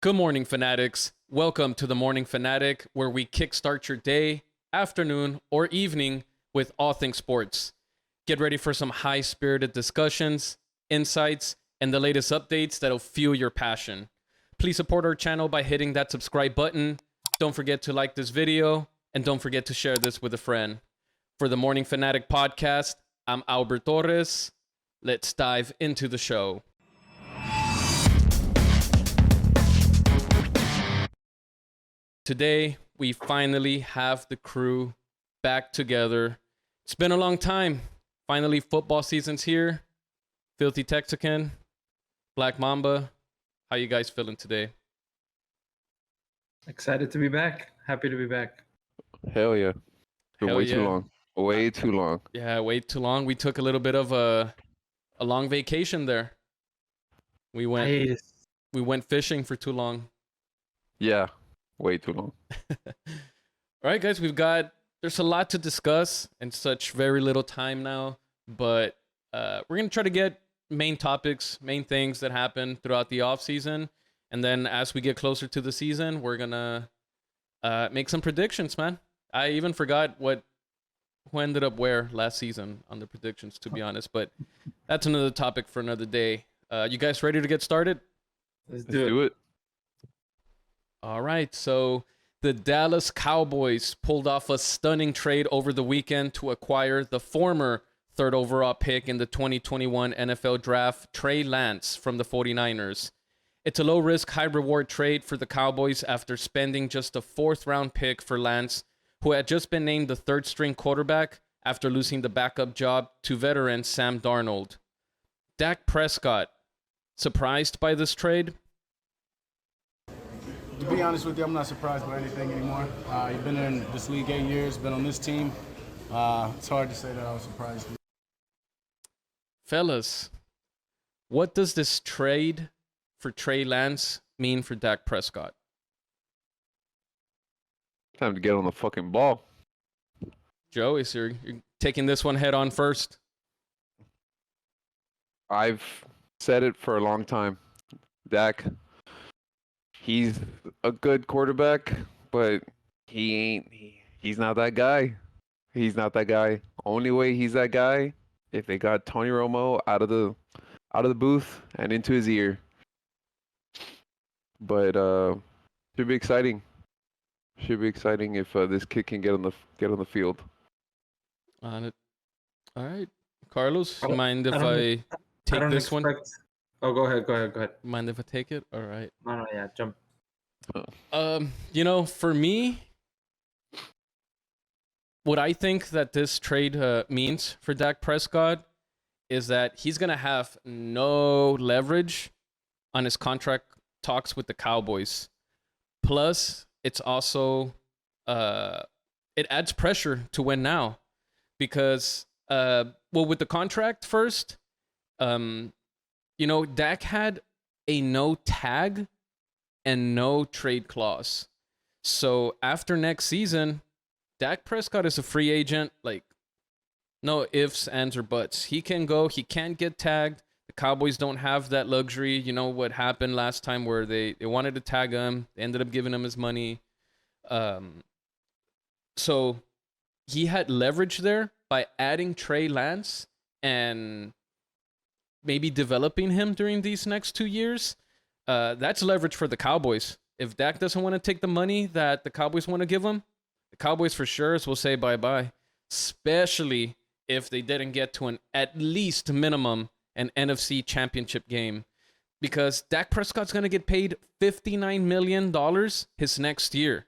Good morning, fanatics. Welcome to the Morning Fanatic, where we kickstart your day, afternoon, or evening with all things sports. Get ready for some high-spirited discussions, insights, and the latest updates that'll fuel your passion. Please support our channel by hitting that subscribe button. Don't forget to like this video, and don't forget to share this with a friend. For the Morning Fanatic podcast, I'm Albert Torres. Let's dive into the show. Today, we finally have the crew back together. It's been a long time. Finally, football season's here. Filthy Texican, Black Mamba, how you guys feeling today? Excited to be back. Happy to be back. Hell yeah. Been Hell way yeah. too long. Way too long. Yeah, way too long. We took a little bit of a long vacation there. We went fishing for too long. Yeah. Way too long. All right, guys, there's a lot to discuss in such very little time now, but we're going to try to get main topics, main things that happen throughout the off season. And then as we get closer to the season, we're going to make some predictions, man. I even forgot who ended up where last season on the predictions, to be honest, but that's another topic for another day. You guys ready to get started? Let's Let's do it. All right, so the Dallas Cowboys pulled off a stunning trade over the weekend to acquire the former third overall pick in the 2021 NFL Draft, Trey Lance, from the 49ers. It's a low-risk, high-reward trade for the Cowboys after spending just a fourth-round pick for Lance, who had just been named the third-string quarterback after losing the backup job to veteran Sam Darnold. Dak Prescott, surprised by this trade? To be honest with you, I'm not surprised by anything anymore. You've been in this league 8 years, been on this team. It's hard to say that I was surprised. Fellas, what does this trade for Trey Lance mean for Dak Prescott? Time to get on the fucking ball. Joe, you're taking this one head on first. I've said it for a long time. Dak, he's a good quarterback, but he's not that guy. He's not that guy. Only way he's that guy if they got Tony Romo out of the booth and into his ear. But should be exciting. Should be exciting if this kid can get on the field. On it. All right. Carlos, I don't- mind if I don't- I take this one? Oh, go ahead. Mind if I take it? All right. No, yeah, jump. For me, what I think that this trade means for Dak Prescott is that he's going to have no leverage on his contract talks with the Cowboys. Plus, it's also, it adds pressure to win now because, with the contract first, Dak had a no tag and no trade clause. So after next season, Dak Prescott is a free agent, like no ifs, ands, or buts. He can go, he can't get tagged. The Cowboys don't have that luxury. You know what happened last time where they wanted to tag him. They ended up giving him his money. So he had leverage there by adding Trey Lance and maybe developing him during these next 2 years. That's leverage for the Cowboys. If Dak doesn't want to take the money that the Cowboys want to give him, the Cowboys for sure will say bye-bye, especially if they didn't get to at least minimum an NFC championship game, because Dak Prescott's going to get paid $59 million his next year.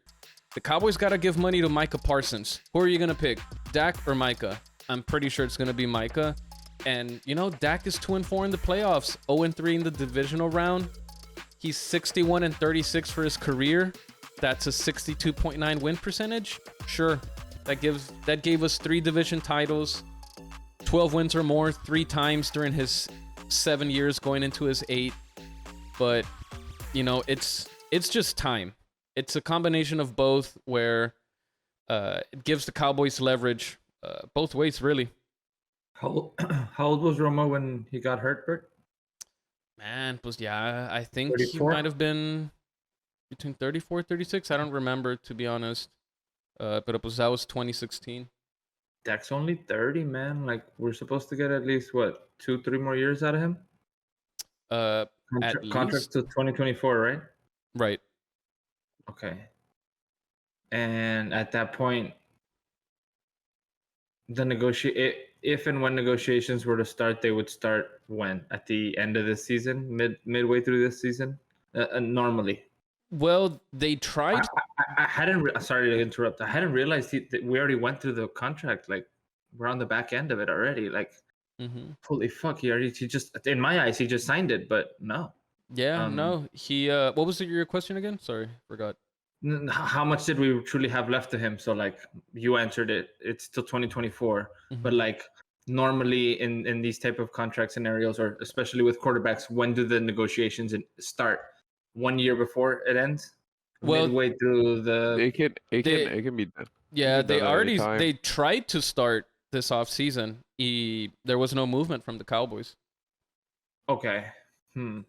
The Cowboys got to give money to Micah Parsons. Who are you going to pick, Dak or Micah? I'm pretty sure it's going to be Micah. And, Dak is 2-4 in the playoffs, 0-3 in the divisional round. He's 61-36 for his career. That's a 62.9 win percentage. Sure, that gave us 3 division titles, 12 wins or more 3 times during his 7 years going into his 8. But, it's just time. It's a combination of both where it gives the Cowboys leverage both ways, really. How old was Romo when he got hurt, Bert? Man, I think he 34? might have been between 34, 36. I don't remember, to be honest. But that was 2016. Dak's only 30, man. Like, we're supposed to get at least, what, 2-3 more years out of him? At Contract least, to 2024, right? right. Okay. And at that point, if and when negotiations were to start, they would start when? At the end of this season, midway through this season, normally. Well, they tried. I hadn't. Sorry to interrupt. I hadn't realized that we already went through the contract. Like, we're on the back end of it already. Like, holy fuck! He just, in my eyes, he just signed it, but no. Yeah, no. He. What was your question again? Sorry, forgot. How much did we truly have left to him? So, like, you answered it. It's till 2024. But like, normally in these type of contract scenarios, or especially with quarterbacks, when do the negotiations start? 1 year before it ends? Well, midway through the. It can be done. Yeah, It can be done at any time. they tried to start this off season. There was no movement from the Cowboys. Okay.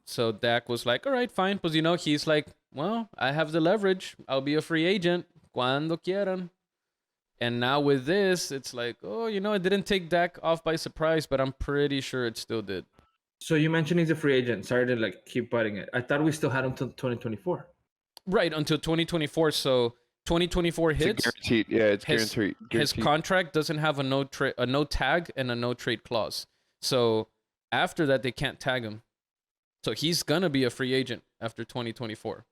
So Dak was like, all right, fine. But he's like, well, I have the leverage. I'll be a free agent cuando quieran. And now with this, it's like, oh, it didn't take Dak off by surprise, but I'm pretty sure it still did. So you mentioned he's a free agent. Sorry to keep butting it. I thought we still had him till 2024. Right, until 2024. So 2024 hits. It's guaranteed. Yeah, it's guaranteed. His contract doesn't have a no tag and a no trade clause. So after that, they can't tag him. So he's gonna be a free agent after 2024.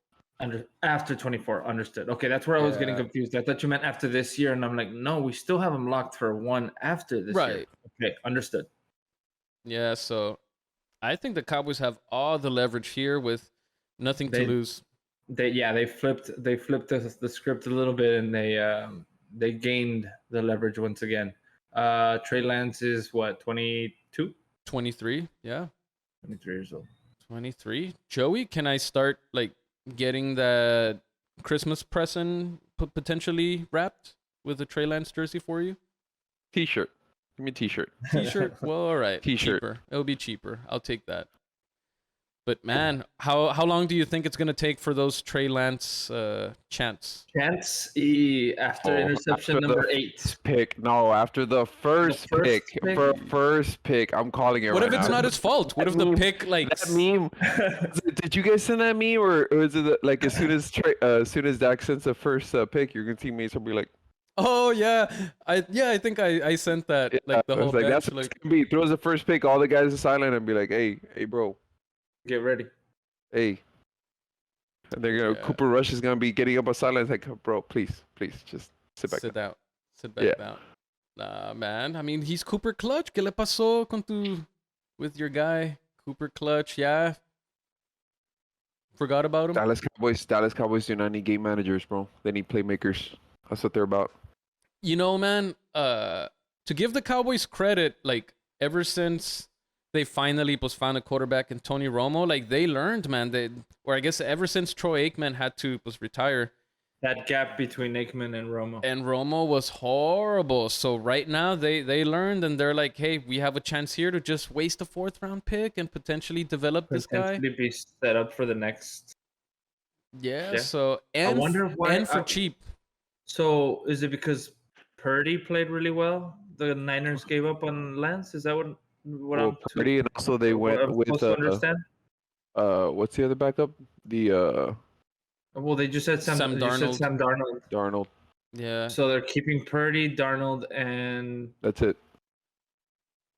After 24, understood. Okay, that's where I was getting confused. I thought you meant after this year, and I'm like, no, we still have him locked for one after this year. Okay, understood. Yeah, so I think the Cowboys have all the leverage here with nothing to lose. They flipped the script a little bit, and they gained the leverage once again. Trey Lance is what, 22? 23, yeah. 23 years old. 23. Joey, can I start getting that Christmas present potentially wrapped with a Trey Lance jersey for you? T-shirt. Give me a T-shirt. T-shirt. Well, all right. T-shirt. Cheaper. It'll be cheaper. I'll take that. But man, how long do you think it's gonna take for those Trey Lance chants? Chants after interception after number the 8. Pick. No, after the first pick. For first pick, I'm calling it. What right if it's now. not his fault? What if the pick that meme? Did you guys send that meme, or is it like as soon as Dak sends the first pick, your teammates will be like, oh yeah, I think I sent that the whole bench, that's what it's gonna be. Throws the first pick, all the guys are silent and be like, hey bro, get ready. Hey. And they're gonna Cooper Rush is gonna be getting up a silence like, bro, please, just sit back. Sit down. Sit back down. Nah, man. I mean, he's Cooper Clutch. ¿Qué le pasó with your guy Cooper Clutch? Yeah. Forgot about him. Dallas Cowboys do not need game managers, bro. They need playmakers. That's what they're about. Man, to give the Cowboys credit, ever since they finally found a quarterback in Tony Romo, they learned, man. Or I guess ever since Troy Aikman had to retire. That gap between Aikman and Romo. And Romo was horrible. So right now they learned, and they're like, hey, we have a chance here to just waste a 4th-round pick and potentially develop this guy. Potentially be set up for the next. Yeah. So I wonder why. And for cheap. So is it because Purdy played really well? The Niners gave up on Lance. Is that what I'm Purdy, and also they went with what's the other backup? Well, they just said Sam Darnold. Darnold. Yeah. So they're keeping Purdy, Darnold, and that's it.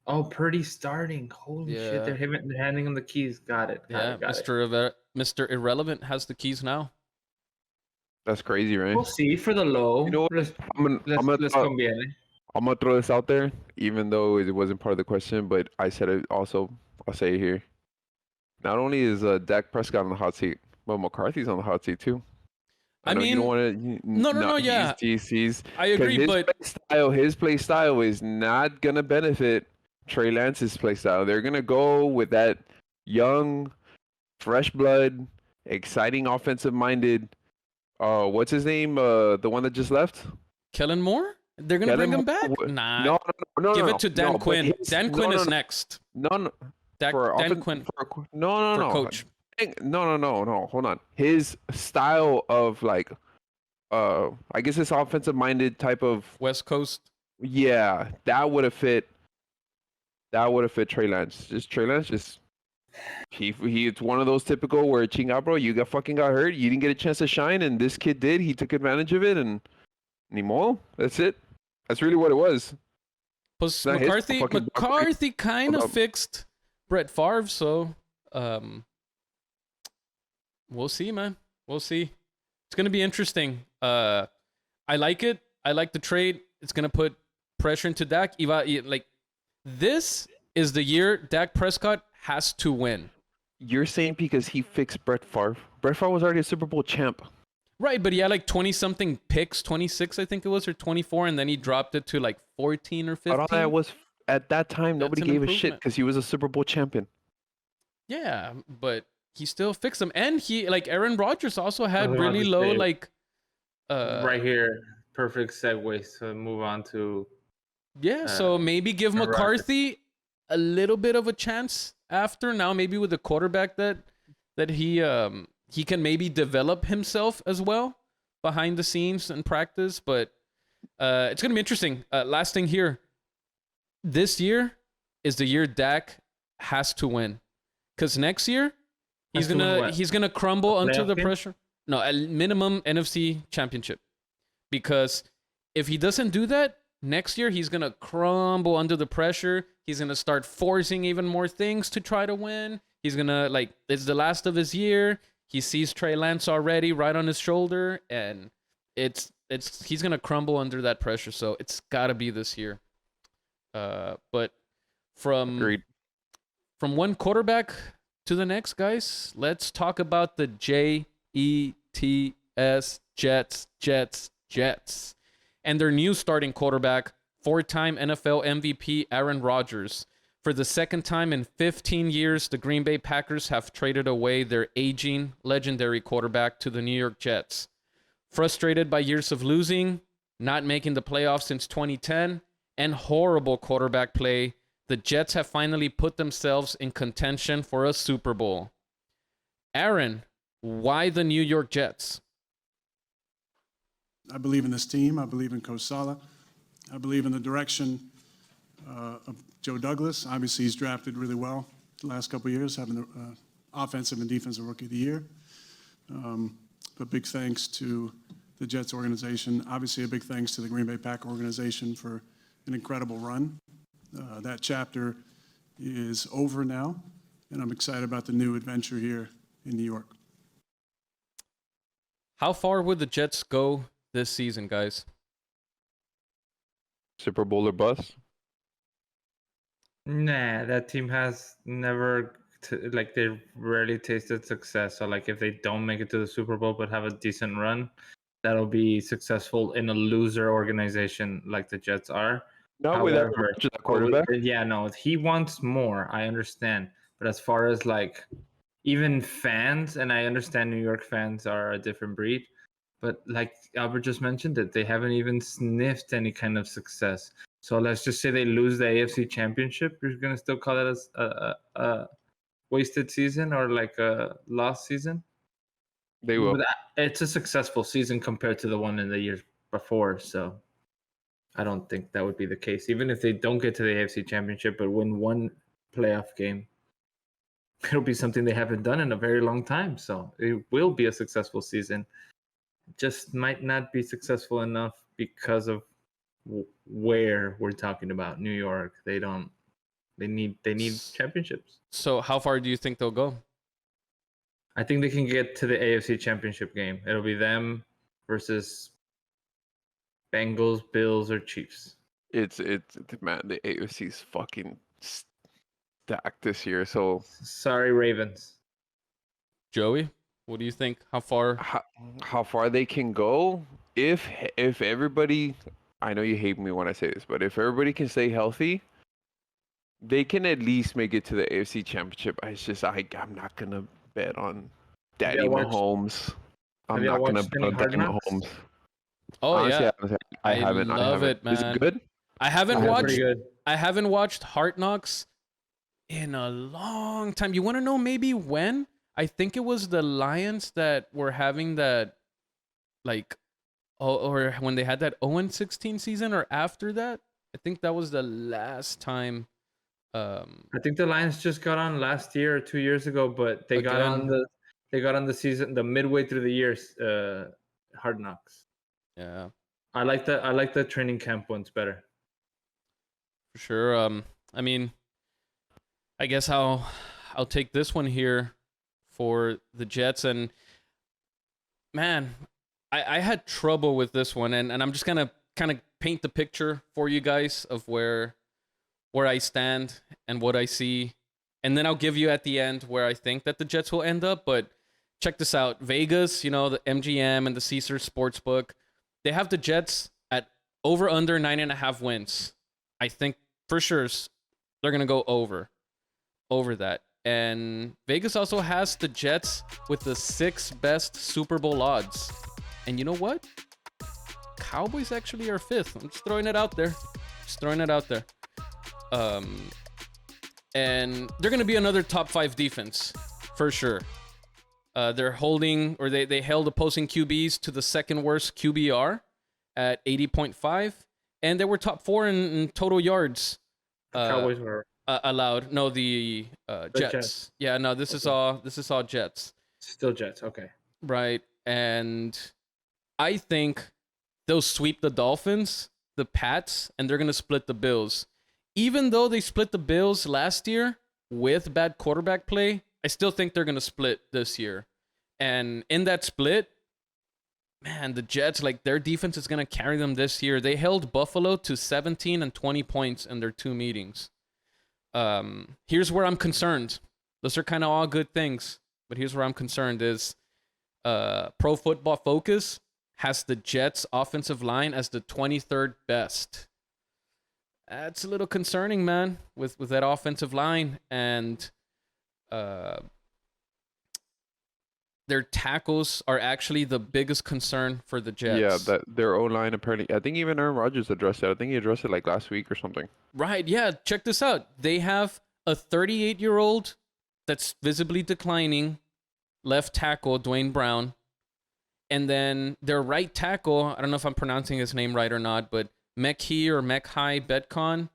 Oh, Purdy starting. Holy shit! They're handing him the keys. Got it. Mr. Irrelevant has the keys now. That's crazy, right? We'll see for the low. You know what? I'm gonna throw this out there, even though it wasn't part of the question, but I said it also. I'll say it here. Not only is Dak Prescott on the hot seat, but McCarthy's on the hot seat too. I mean, you don't want to. No, yeah. I agree, but his play style is not gonna benefit Trey Lance's play style. They're gonna go with that young, fresh blood, exciting, offensive-minded. What's his name? The one that just left? Kellen Moore? They're gonna bring him back? Nah. No. Give it to Dan Quinn. Dan Quinn is next. No. Dan Quinn. No. For coach. No. Hold on. His style of like, I guess this offensive-minded type of, West Coast. yeah, that would have fit. That would have fit Trey Lance. Just Trey Lance, just it's one of those typical where chinga, bro, you fucking got hurt, you didn't get a chance to shine, and this kid did. He took advantage of it, and ni modo. That's it. That's really what it was. Plus Not his fucking McCarthy kind of about- fixed Brett Favre, so we'll see, man. We'll see. It's gonna be interesting. I like it. I like the trade. It's gonna put pressure into Dak. Like, this is the year Dak Prescott has to win. You're saying because he fixed Brett Favre? Brett Favre was already a Super Bowl champ. Right, but he had like 20-something picks, 26 I think it was, or 24, and then he dropped it to like 14 or 15. But all that was at that time, nobody That's an gave a shit improvement. because he was a Super Bowl champion. Yeah, but he still fixed them. And he, like, Aaron Rodgers also had I was about really to low, say, like, right here, perfect segue to move on to. yeah, so maybe give Rodgers. McCarthy a little bit of a chance after now, maybe with the quarterback that he can maybe develop himself as well behind the scenes in practice. But it's gonna be interesting. Last thing here, this year is the year Dak has to win, because next year Has to win what? he's gonna crumble A under playoff the game? pressure. No, a minimum NFC championship, because if he doesn't do that next year, he's gonna crumble under the pressure. He's gonna start forcing even more things to try to win. He's gonna, like, it's the last of his year. He sees Trey Lance already right on his shoulder, and he's gonna crumble under that pressure. So it's gotta be this year. But Agreed. from one quarterback to the next, guys, let's talk about the Jets, and their new starting quarterback, 4-time NFL MVP Aaron Rodgers. For the second time in 15 years, the Green Bay Packers have traded away their aging, legendary quarterback to the New York Jets. Frustrated by years of losing, not making the playoffs since 2010, and horrible quarterback play, the Jets have finally put themselves in contention for a Super Bowl. Aaron, why the New York Jets? I believe in this team. I believe in Coach Saleh. I believe in the direction of Joe Douglas. Obviously, he's drafted really well the last couple of years, having the offensive and defensive rookie of the year. But big thanks to the Jets organization. Obviously, a big thanks to the Green Bay Packer organization for an incredible run. That chapter is over now, and I'm excited about the new adventure here in New York. How far would the Jets go this season, guys? Super Bowl or bust? Nah, that team has never they rarely tasted success. So like if they don't make it to the Super Bowl but have a decent run, that'll be successful in a loser organization like the Jets are. Not with that However, Rodgers at quarterback. yeah, no, he wants more. I understand, but as far as like even fans, and I understand New York fans are a different breed, but like Albert just mentioned it, they haven't even sniffed any kind of success. So let's just say they lose the AFC Championship. You're gonna still call it a wasted season or like a lost season? They will. But it's a successful season compared to the one in the years before. So I don't think that would be the case. Even if they don't get to the AFC Championship but win one playoff game, it'll be something they haven't done in a very long time. So it will be a successful season. Just might not be successful enough because of where we're talking about. New York, they need championships. So how far do you think they'll go? I think they can get to the AFC Championship game. It'll be them versus Bengals, Bills, or Chiefs. It's man, the AFC's fucking stacked this year. So Sorry, Ravens. Joey, what do you think? How far? how far they can go if everybody, I know you hate me when I say this, but if everybody can stay healthy, they can at least make it to the AFC Championship. It's just I'm not gonna bet on Daddy Mahomes. I'm not gonna bet on Daddy Mahomes. Oh, Honestly, yeah. I haven't. love it, Is man. it good? I haven't Pretty watched good. I haven't watched Hard Knocks in a long time. You want to know maybe when? I think it was the Lions that were having that, like, or when they had that 0-16 season, or after that. I think that was the last time. I think the Lions just got on last year or 2 years ago, but they got on Again. the season the midway through the years. Hard Knocks. Yeah, I like the training camp ones better. for sure. I mean, I guess I'll take this one here for the Jets. And man, I had trouble with this one, and I'm just gonna kind of paint the picture for you guys of where I stand and what I see. And then I'll give you at the end where I think that the Jets will end up. But check this out. Vegas, you know, the MGM and the Caesars Sportsbook, they have the Jets at over under 9.5 wins. I think for sure they're going to go over that. And Vegas also has the Jets with the 6th best Super Bowl odds. And you know what? Cowboys actually are 5th. I'm just throwing it out there. And they're going to be another top 5 defense for sure. They're holding, or they held opposing QBs to the 2nd worst QBR at 80.5, and they were top 4 in total yards. Cowboys were allowed. No, the Jets. Yeah, no, this is all Jets. Still Jets. Okay. Right, and I think they'll sweep the Dolphins, the Pats, and they're going to split the Bills. Even though they split the Bills last year with bad quarterback play, I still think they're going to split this year. And in that split, man, the Jets, like, their defense is going to carry them this year. They held Buffalo to 17 and 20 points in their 2 meetings. Here's where I'm concerned. Those are kind of all good things, but here's where I'm concerned is Pro Football Focus has the Jets offensive line as the 23rd best. That's a little concerning, man, with that offensive line. And their tackles are actually the biggest concern for the Jets. Yeah, that their O-line apparently. I think even Aaron Rodgers addressed it. I think he addressed it like last week or something. Right, yeah. Check this out. They have a 38-year-old that's visibly declining left tackle, Dwayne Brown. And then their right tackle, I don't know if I'm pronouncing his name right or not, but Mekhi Betcon,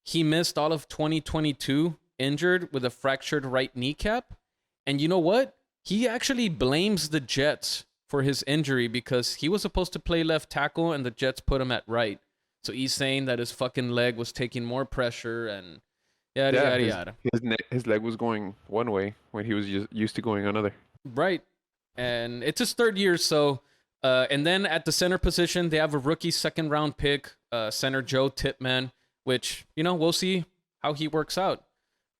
he missed all of 2022 injured with a fractured right kneecap. And you know what? He actually blames the Jets for his injury because he was supposed to play left tackle and the Jets put him at right. So he's saying that his fucking leg was taking more pressure and yada. His leg was going one way when he was used to going another. Right. And it's his 3rd year, so and then at the center position, they have a rookie 2nd-round pick, center Joe Tippmann, which, you know, we'll see how he works out.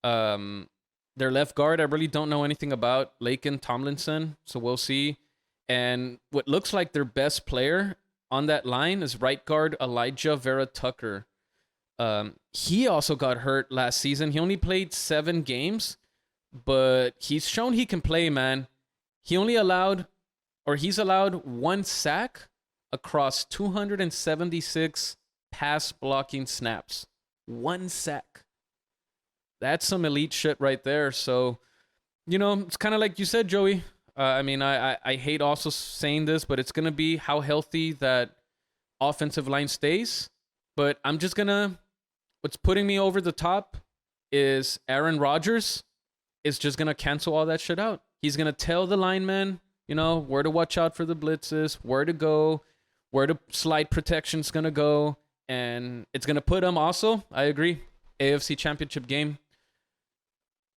Their left guard, I really don't know anything about, Laken Tomlinson, so we'll see. And what looks like their best player on that line is right guard Elijah Vera Tucker. He also got hurt last season. He only played 7 games, but he's shown he can play, man. He's allowed 1 sack across 276 pass blocking snaps. 1 sack. That's some elite shit right there. So, you know, it's kind of like you said, Joey. I mean, I hate also saying this, but it's going to be how healthy that offensive line stays. But I'm just going to, what's putting me over the top is Aaron Rodgers is just going to cancel all that shit out. He's going to tell the linemen, you know, where to watch out for the blitzes, where to go, where the slide protection's going to go. And it's going to put them also, I agree, AFC Championship game,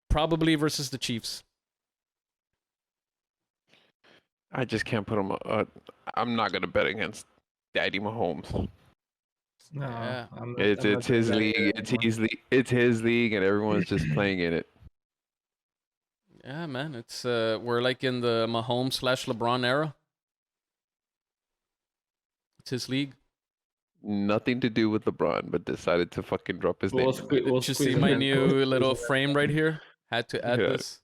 probably versus the Chiefs. I just can't put him. I'm not gonna bet against Daddy Mahomes. No, Yeah. It's his league. It's his league, and everyone's just playing in it. Yeah, man. It's we're like in the Mahomes/LeBron era. It's his league. Nothing to do with LeBron, but decided to fucking drop his name. Did you see my new little frame right here? Had to add this.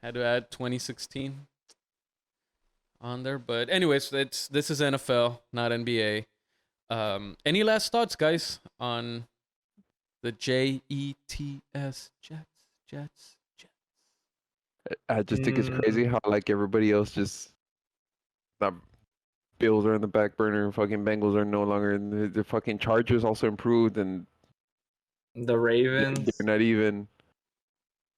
Had to add 2016 on there. But anyways, this is NFL, not NBA. Any last thoughts, guys, on the Jets? I just think it's crazy how like everybody else just the Bills are in the back burner, fucking Bengals are no longer, and the fucking Chargers also improved, and The Ravens, they're not even.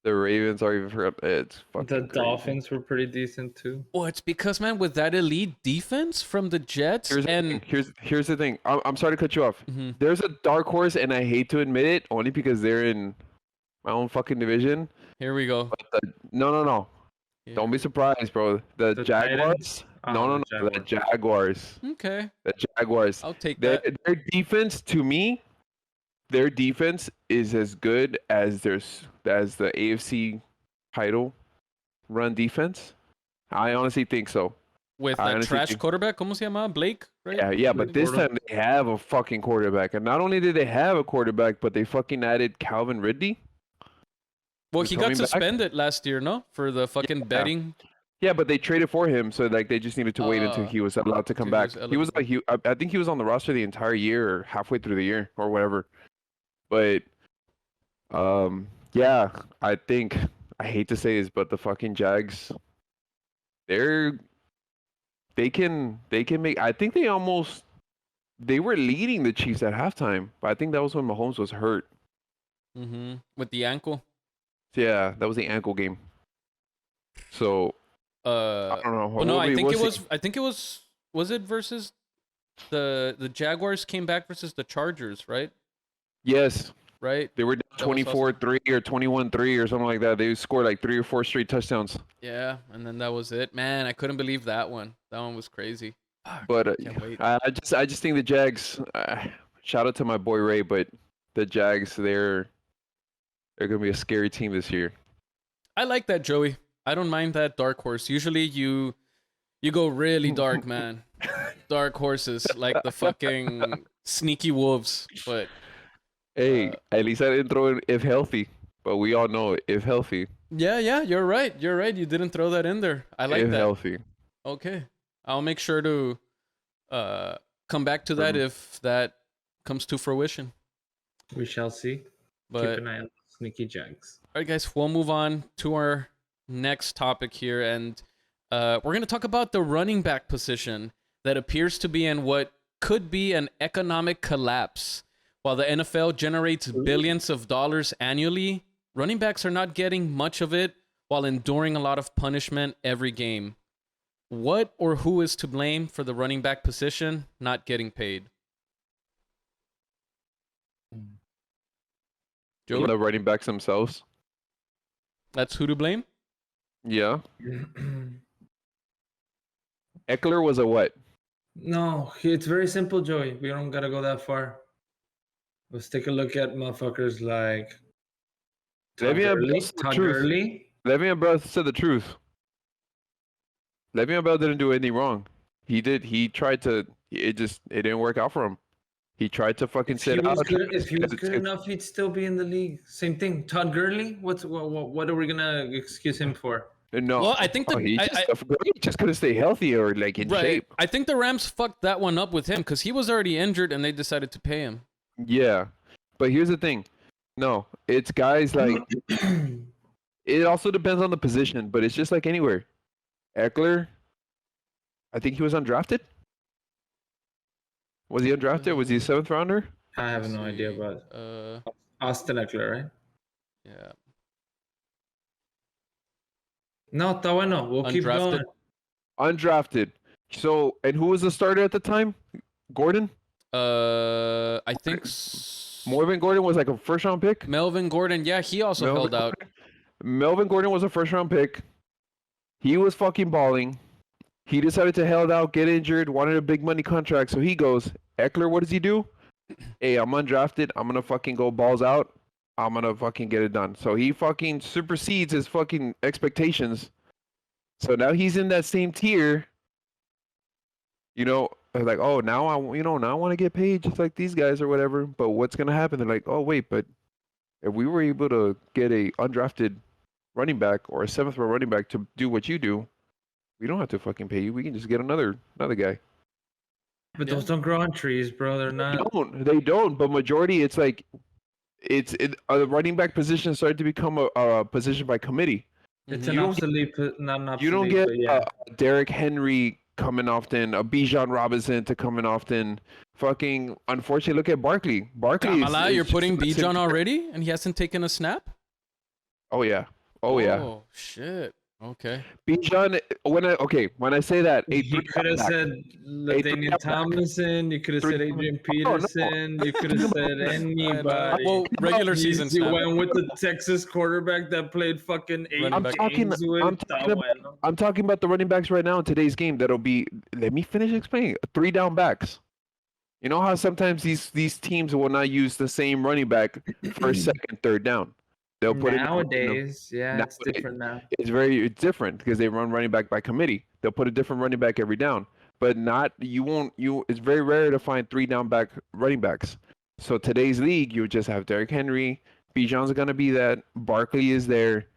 The Ravens are even for it's fucking the crazy. Dolphins were pretty decent too. Well, it's because, man, with that elite defense from the Jets Here's and the thing. Here's the thing. I'm sorry to cut you off. Mhm. There's a dark horse, and I hate to admit it, only because they're in my own fucking division. here we go. No. Don't be surprised, bro. The The Jaguars. Titans? Oh, No. The Jaguars. Okay, The Jaguars. I'll take Their that. their defense, to me, their defense is as good as the AFC title run defense. I honestly think so. With I that honestly trash think- quarterback, ¿cómo se llama? Blake, right? Yeah, but Blake this Bortles. time they have a fucking quarterback, and not only did they have a quarterback, but they fucking added Calvin Ridley. Well, Who's he got coming back? suspended last year, no? For the fucking betting. Yeah, but they traded for him, so like they just needed to wait until Uh, he was allowed to come he back. was He was like I think he was on the roster the entire year or halfway through the year or whatever. But yeah, I think I hate to say this, but the fucking Jags, they can make. I think they were leading the Chiefs at halftime, but I think that was when Mahomes was hurt. Mm-hmm. With the ankle. Yeah, that was the ankle game. So I don't know. Well, no, I think We'll it see. was. I think it was. Was it versus the Jaguars came back versus the Chargers, right? Yes, Right. they were down That was 24-3 or 21-3 or something like that. They scored like 3 or 4 straight touchdowns. Yeah, and then that was it. Man, I couldn't believe that one. That one was crazy. Fuck, But can't wait. I just think the Jags. Shout out to my boy Ray, but the Jags they're gonna be a scary team this year. I like that, Joey. I don't mind that dark horse. Usually you go really dark, man. Dark horses like the fucking sneaky wolves. But Hey, at least I didn't throw in if healthy, but we all know if healthy. yeah, you're right. You're right. You didn't throw that in there. I like if that. healthy. Okay. I'll make sure to come back to that if that comes to fruition. We shall see. But Keep an eye on sneaky Jags. all right, guys, we'll move on to our next topic here, and we're going to talk about the running back position that appears to be in what could be an economic collapse. While the NFL generates billions of dollars annually, running backs are not getting much of it while enduring a lot of punishment every game. What or who is to blame for the running back position not getting paid? Joey? The running backs themselves. That's who to blame? Yeah. Eckler was a what? No, it's very simple, Joey. We don't gotta go that far. Let's take a look at motherfuckers like Todd Le'Veon Gurley. Bell's the Todd truth. Gurley. Le'Veon Bell said the truth. Le'Veon Bell didn't do anything wrong. He did. He tried to. It didn't work out for him. He tried to fucking If he sit was out. good, if he was good enough, he'd still be in the league. Same thing. Todd Gurley. What are we gonna excuse him for? No. Well, I think no, he just couldn't stay healthy or like in shape. I think the Rams fucked that one up with him because he was already injured and they decided to pay him. Yeah, but here's the thing. No, it's guys like. It also depends on the position, but it's just like anywhere. Eckler, I think he was undrafted. Was he undrafted? Was he a 7th rounder? I have no idea about Austin Eckler, right? Yeah. No, está bueno. We'll keep Undrafted. going. Undrafted. So, and who was the starter at the time? Gordon? I think Marvin Gordon was like a 1st-round pick. Melvin Gordon. Yeah, he also held out. Melvin Gordon was a 1st-round pick. He was fucking balling. He decided to held out, get injured, wanted a big money contract. So he goes, Eckler, what does he do? Hey, I'm undrafted. I'm going to fucking go balls out. I'm going to fucking get it done. So he fucking supersedes his fucking expectations. So now he's in that same tier. You know, like, oh, now I want to get paid just like these guys or whatever. But what's going to happen? They're like, oh, wait, but if we were able to get a undrafted running back or a 7th-round running back to do what you do, we don't have to fucking pay you. We can just get another guy. But those don't grow on trees, bro. They're not. They don't. But majority, it's like, the running back position started to become a position by committee. It's Mhm. an You don't obsolete, not an obsolete. You don't get but yeah. Derrick Henry coming often, a Bijan Robinson to coming often. Fucking, unfortunately, look at Barkley. Barkley Kamala, you're just putting the same Bijan player. already, and he hasn't taken a snap. Oh yeah, oh yeah. Oh shit. Okay. Bijan, when I say that, a You three could have down back. said Ladainian Tomlinson. You could have Three said down Adrian back. Oh, no. Peterson. You could have said anybody. Well, regular season You snap. went with the Texas quarterback that played fucking eight Running back. games with. I'm talking about the running backs right now in today's game. That'll be. Let me finish explaining. 3 down backs. You know how sometimes these teams will not use the same running back first, second, third down. They'll put Nowadays, yeah, it's Nowadays. different now. It's different because they run running back by committee. They'll put a different running back every down, but not you won't you. It's very rare to find 3 down back running backs. So today's league, you just have Derrick Henry. Bijan's gonna be that. Barkley is there.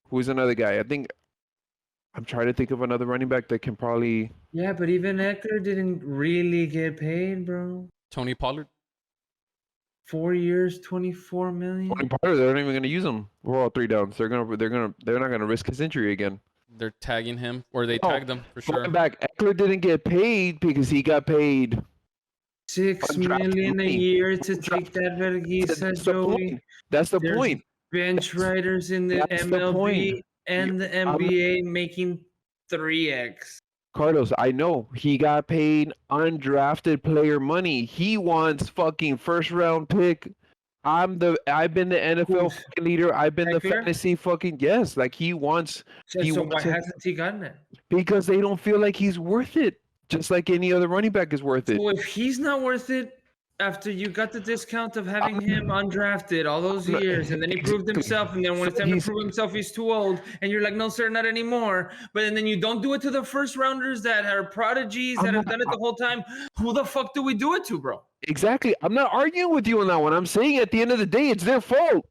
Who's another guy? I think I'm trying to think of another running back that can probably. Yeah, but even Eckler didn't really get paid, bro. Tony Pollard. 4 years, 24 million. Tony Pollard, they're not even gonna use him. We're all 3 downs. They're not gonna risk his injury again. They're tagging him, or they Oh, tagged him for sure. Going back, Eckler didn't get paid because he got paid. 6 Undrafted million a money. year to take that vergisa, That's the Joey. point. That's the There's point. Bench riders in the That's the MLB point. and the NBA making 3x. Carlos, I know he got paid undrafted player money. He wants fucking first round pick. I've been the NFL Who's- fucking leader. I've been the Eckler? fantasy fucking yes. Like he wants So, He so wants why it. hasn't he gotten it? because they don't feel like he's worth it. Just like any other running back is worth it. So if he's not worth it after you got the discount of having him undrafted all those I'm not- years, and then he proved Exactly. himself, and then when it's So time to he's- prove himself, he's too old, and you're like, no, sir, not anymore. But then you don't do it to the first rounders that are prodigies that have done it the whole time. Who the fuck do we do it to, bro? Exactly. I'm not arguing with you on that one. I'm saying at the end of the day, it's their fault.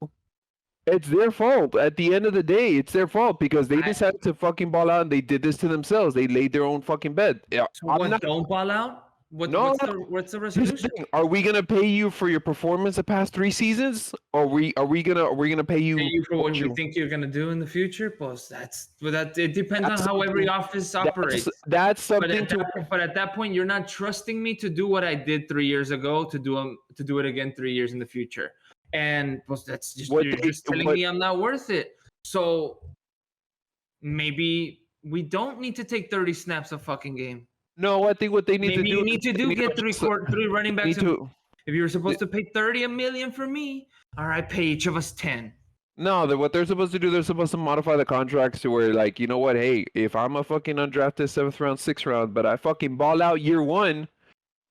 It's their fault. At the end of the day, it's their fault because they decided to fucking ball out and they did this to themselves. They laid their own fucking bed. Yeah, So I'm what, not. don't ball out? No, what's no. the Here's the resolution? thing. Are we gonna pay you for your performance the past 3 seasons? Or are we gonna pay you? Pay you for what you you- think you're gonna do in the future? Pues it depends on That's how every something- office operates. That's But something but at that point, you're not trusting me to do what I did 3 years ago to do it again 3 years in the future. And pues that's just What you're they- just telling what- me I'm not worth it. So maybe we don't need to take 30 snaps a fucking game. No, I think what they need Maybe to do you need to do get three running need backs. to. If you were supposed to pay 30 million for me, all right, pay each of us 10. No, what they're supposed to do, they're supposed to modify the contracts to where, like, you know what? Hey, if I'm a fucking undrafted 7th round, 6th round, but I fucking ball out year 1,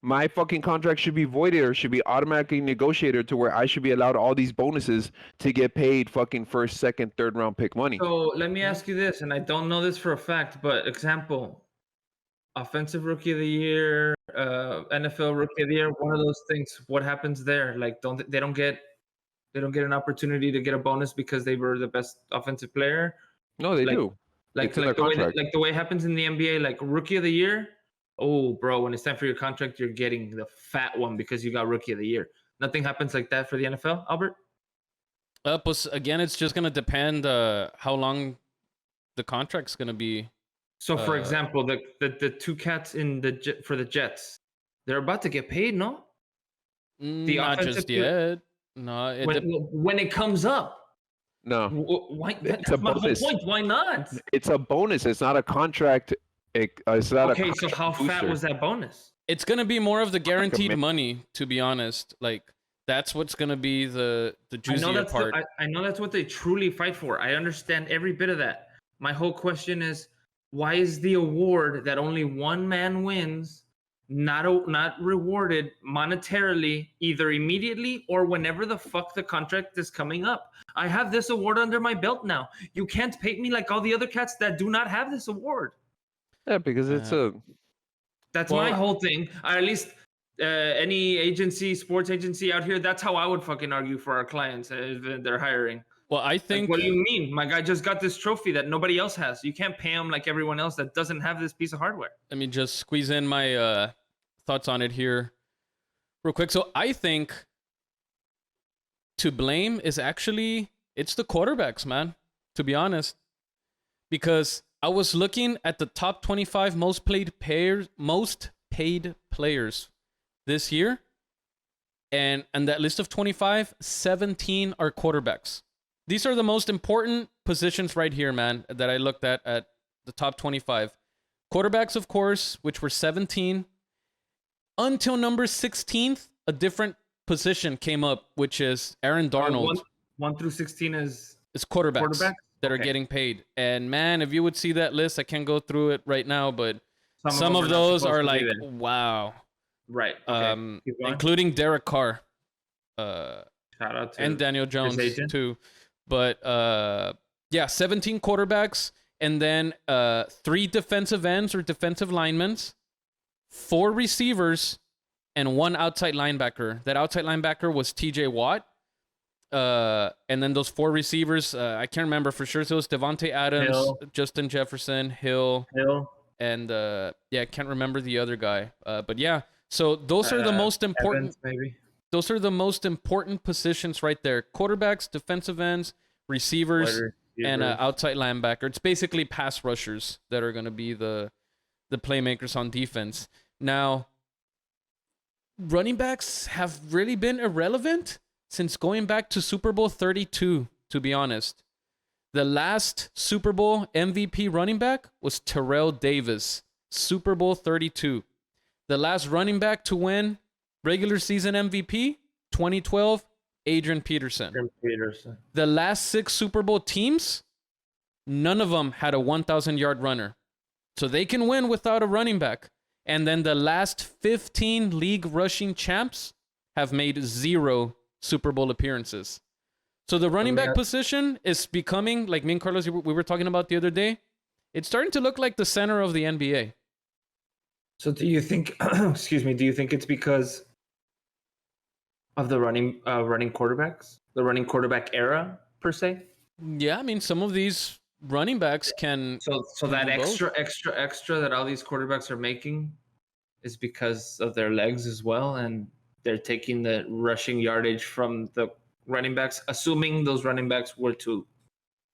my fucking contract should be voided or should be automatically negotiated to where I should be allowed all these bonuses to get paid fucking 1st, 2nd, 3rd round pick money. So let me ask you this, and I don't know this for a fact, but example, offensive rookie of the year, NFL rookie of the year, one of those things. What happens there? Like, they don't get an opportunity to get a bonus because they were the best offensive player. No, they like- do. Like It's in like their the way contract. like the way it happens in the NBA, like rookie of the year. Oh, bro, when it's time for your contract, you're getting the fat one because you got rookie of the year. Nothing happens like that for the NFL, Albert. Pues again, it's just gonna depend how long the contract's gonna be. So, for Uh, example, the two cats in for the Jets, they're about to get paid, no? Not offensive just player- yet. No, it When it comes up. No, Why? It's That's a my whole bonus. point. Why not? it's a bonus. It's not a contract. It's not Okay, a so how contract fat booster. was that bonus? it's gonna be more of the guaranteed man. money. To be honest, like that's what's gonna be the I know juicier that's part. I know that's what they truly fight for. I understand every bit of that. My whole question is, why is the award that only one man wins not rewarded monetarily either immediately or whenever the fuck the contract is coming up? I have this award under my belt now. You can't pay me like all the other cats that do not have this award. Yeah, because it's a. That's my Well, whole thing. Or at least any agency, sports agency out here, that's how I would fucking argue for our clients if they're hiring. Well, I Like, think what do you mean? My guy just got this trophy that nobody else has. You can't pay him like everyone else that doesn't have this piece of hardware. let me just squeeze in my thoughts on it here real quick. So I think to blame is actually it's the quarterbacks, man, to be honest. because I was looking at the top 25 most paid players this year, and that list of 25, 17 are quarterbacks. These are the most important positions right here, man, that I looked at the top 25. Quarterbacks, of course, which were 17. Until number 16th, a different position came up, which is Aaron Darnold. 1 through 16 is quarterbacks that are getting paid. And man, if you would see that list, I can't go through it right now, but some of those are like, wow. Right. Okay. Including Derek Carr. Shout out to and Daniel Jones too. But 17 quarterbacks, and then 3 defensive ends or defensive linemen, 4 receivers, and 1 outside linebacker. That outside linebacker was TJ Watt. And then those 4 receivers, I can't remember for sure. So it was Devontae Adams, Justin Jefferson, Hill. And I can't remember the other guy. But yeah, so those are the most important. Evans, maybe. Those are the most important positions right there: quarterbacks, defensive ends, receivers, and outside linebacker. It's basically pass rushers that are going to be the playmakers on defense. Now, running backs have really been irrelevant since going back to Super Bowl 32, to be honest. The last Super Bowl MVP running back was Terrell Davis, Super Bowl 32. The last running back to win regular season MVP, 2012, Adrian Peterson. The last 6 Super Bowl teams, none of them had a 1,000-yard runner. So they can win without a running back. And then the last 15 league rushing champs have made 0 Super Bowl appearances. So the running back position is becoming, like me and Carlos, we were talking about the other day, it's starting to look like the center of the NBA. So do you think, do you think it's because of the running quarterbacks, the running quarterback era per se? Yeah, I mean, some of these running backs can. So that extra that all these quarterbacks are making is because of their legs as well, and they're taking the rushing yardage from the running backs, assuming those running backs were to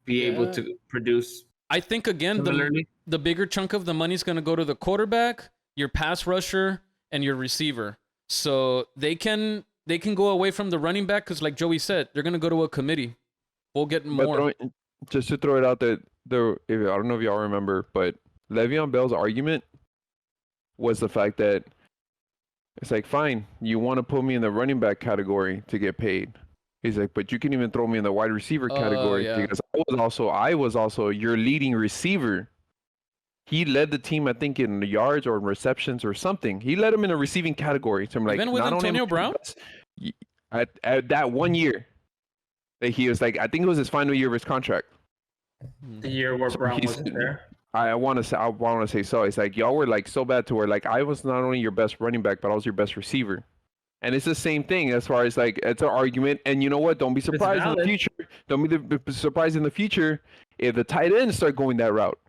be able to produce. I think again, the bigger chunk of the money is going to go to the quarterback, your pass rusher, and your receiver. So they can go away from the running back because, like Joey said, they're going to go to a committee. We'll get more. Just to throw it out there, I don't know if y'all remember, but Le'Veon Bell's argument was the fact that it's like, fine, you want to put me in the running back category to get paid. He's like, but you can even throw me in the wide receiver category because I was also your leading receiver. He led the team, I think, in yards or in receptions or something. He led him in a receiving category. So I'm like, even with Antonio Brown? At that one year, he was like, I think it was his final year of his contract. The year where Brown wasn't there. I want to say so. It's like y'all were like so bad to where like I was not only your best running back, but I was your best receiver. And it's the same thing as far as like it's an argument. And you know what? Don't be surprised in the future. Don't be surprised in the future if the tight ends start going that route.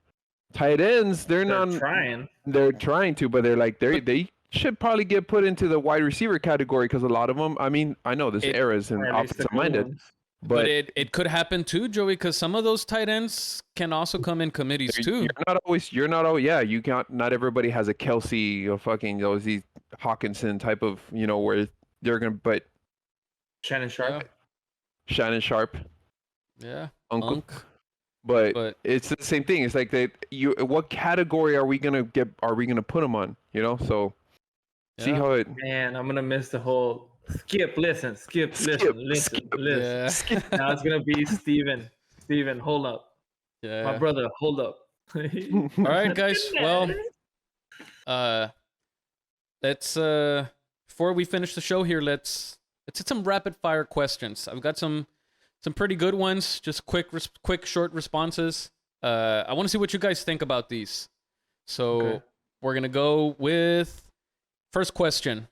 Tight ends, they're not trying. They're trying to, but they're like they should probably get put into the wide receiver category because a lot of them. I mean, I know this era is offensive minded. But it could happen too, Joey, because some of those tight ends can also come in committees too. You're not always. Yeah, you can't. Not everybody has a Kelsey or fucking these Hawkinson type of where they're gonna. But Shannon Sharp. Yeah. Uncle. But it's the same thing. It's like what category are we gonna put them on? So see how it. Man, I'm gonna miss the whole. Skip. Listen. Skip. Yeah. Now it's gonna be Steven. Steven, hold up. Yeah. My brother, hold up. All right, guys. Well, let's before we finish the show here, let's hit some rapid fire questions. I've got some pretty good ones. Just quick, short responses. I want to see what you guys think about these. So we're gonna go with first question.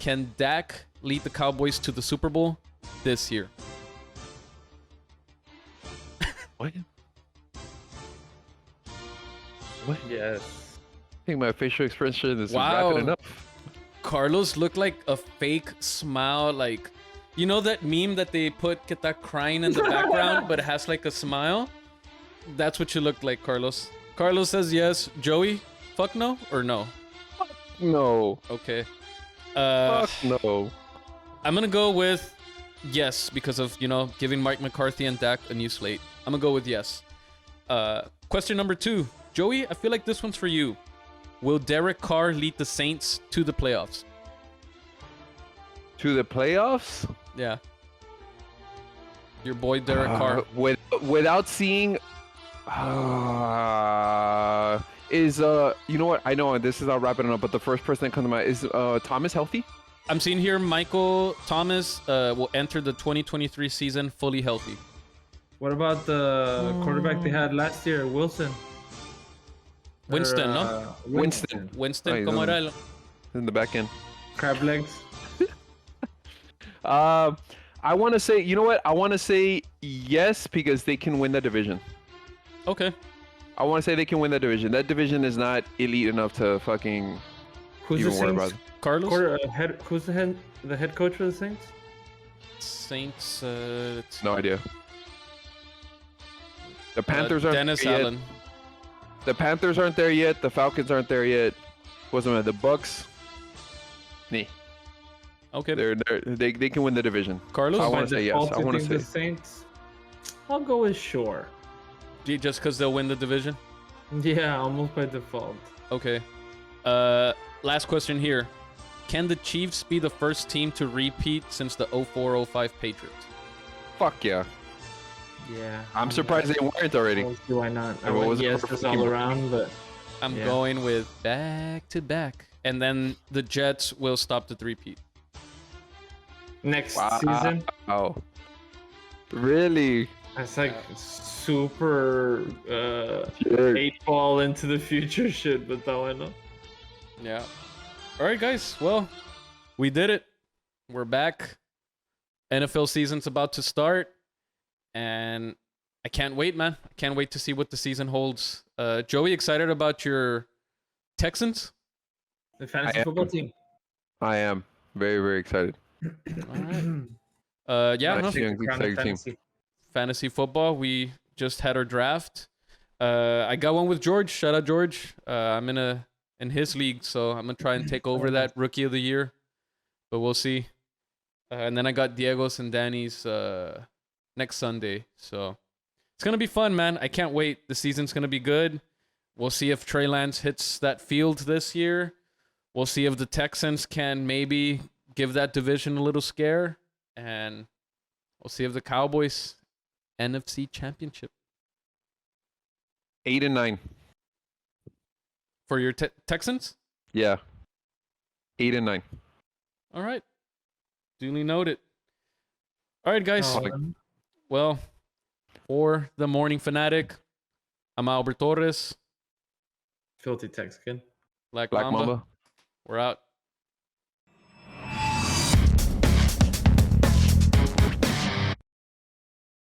Can Dak lead the Cowboys to the Super Bowl this year? What? Yes. I think my facial expression is rapid enough. Carlos looked like a fake smile, like that meme that they get that crying in the background, but it has like a smile. That's what you look like, Carlos. Carlos says yes. Joey, fuck no or no? No. Okay. Fuck no. I'm gonna go with yes because of giving Mike McCarthy and Dak a new slate. I'm gonna go with yes. Question number 2, Joey. I feel like this one's for you. Will Derek Carr lead the Saints to the playoffs? To the playoffs? Yeah. Your boy Derek Carr. Without seeing, is you know what? I know this is not wrapping it up, but the first person that comes to mind is Thomas healthy? I'm seeing here Michael Thomas will enter the 2023 season fully healthy. What about the quarterback they had last year, Wilson? Winston, no? Winston. Winston, Ay, ¿cómo no. era el? In the back end. Crab legs. I want to say, you know what? I want to say yes because they can win the division. Okay. I want to say they can win that division. That division is not elite enough to fucking Who's even the worry Saints? about it. Carlos? Who's the head coach for the Saints? Saints. No idea. The Panthers aren't Dennis there Allen. yet. The Panthers aren't there yet. The Falcons aren't there yet. What's the Bucks? Nee. Okay. They can win the division. Carlos? I By want to say yes. default, I you want to think say the Saints. I'll go with sure. Just because they'll win the division? Yeah, almost by default. Okay. Last question here. Can the Chiefs be the first team to repeat since the 04-05 Patriots? fuck yeah. Yeah. I'm surprised they weren't already. I don't see why not. I What went was it yes for just all team? around, but I'm Yeah. going with back to back. And then the Jets will stop the three-peat. next Wow. season, Oh. Really? that's like super Sure. 8-ball into the future shit, but that one, no. Yeah. All right, guys. Well, we did it. We're back. NFL season's about to start. And I can't wait, man. I can't wait to see what the season holds. Joey, excited about your Texans? The fantasy I am. football team. I am very, very excited. All right. Yeah, no, Nice. Young, Crown of exciting team. fantasy. fantasy football. We just had our draft. I got one with George. Shout out George. I'm in his league, so I'm gonna try and take over that rookie of the year, but we'll see. And then I got Diego's and Danny's next Sunday, so it's gonna be fun, man. I can't wait. The season's gonna be good. We'll see if Trey Lance hits that field this year. We'll see if the Texans can maybe give that division a little scare, and we'll see if the Cowboys NFC Championship 8 and 9. for your Texans. Yeah. 8 and 9. All right, duly noted. All right, guys. Oh, Well, for the Morning Fanatic, I'm Albert Torres. filthy Texican. Black Black Mamba. Mamba. We're out.